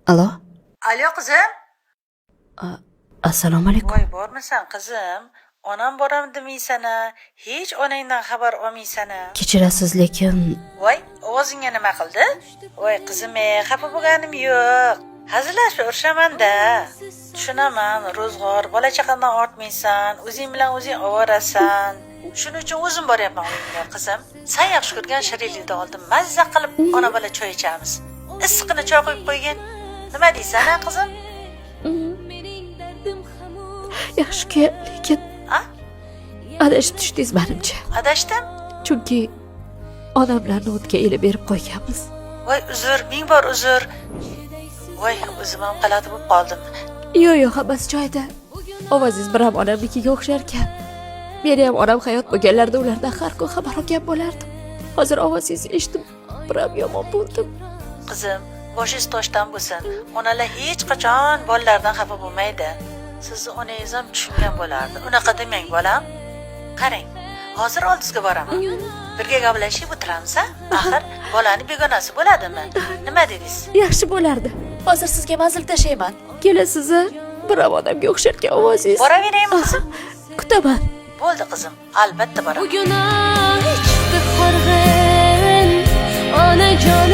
Alo? Alo qizim. Assalomu alaykum. Voy bormisan qizim? Onam boram demaysana, hech onangdan xabar olmaysana. Kechirasiz, lekin Voy, ovozingga nima qildi? Voy qizim, xafa bo'lganim yo'q. Hazillashib urishamanda. Tushunaman, ro'zg'or, bola chaqadan ortmaysan, o'zing bilan o'zing ovorasan. Shuning uchun o'zim boryapman uyingga qizim. Sen yaxshi ko'rgan shirinlikni oldim. Mazza qilib ona bola choy ichamiz. Issiqini choy qo'yib qo'ygin. Nima deysan, ha qizim? yaxshi-ku, lekin Ha? adashib tushdingiz menimcha. Adashdim? Chunki onamlarni o'tga elib berib qo'yganmiz. Voy uzr, ming bor uzr. Voy o'zim ham g'alati bo'lib qoldim. Yo'q, hammasi joyida. Ovozingiz bir ham onamnikiga o'xshar ekan. Meni ham onam hayot bo'lganlarda ulardan har kun xabar olgan bo'lardim. Hozir ovozingizni eshitib, bir ham yomon bo'ldim. Qizim, boshingiz toshdan bo'lsin. Onalar hech qachon bolalardan xafa bo'lmaydi. Sizni onangiz ham tushungan bo'lardi. Unaqa demang, bolam. Qarang, hozir oldingizga boraman. Birga gaplashib o'tiramiz, ha? Axir bolani begonasi bo'ladimi? Nima dedingiz? Yaxshi bo'lardi. Hozir sizga manzil tashlayman. Kelasiz, bir ham odamga o'xsharkan ovozingiz. Boraveraymi qizim? Kutaman. Bo'ldi qizim, albatta boraman. Bugün hiç de horg'in onajon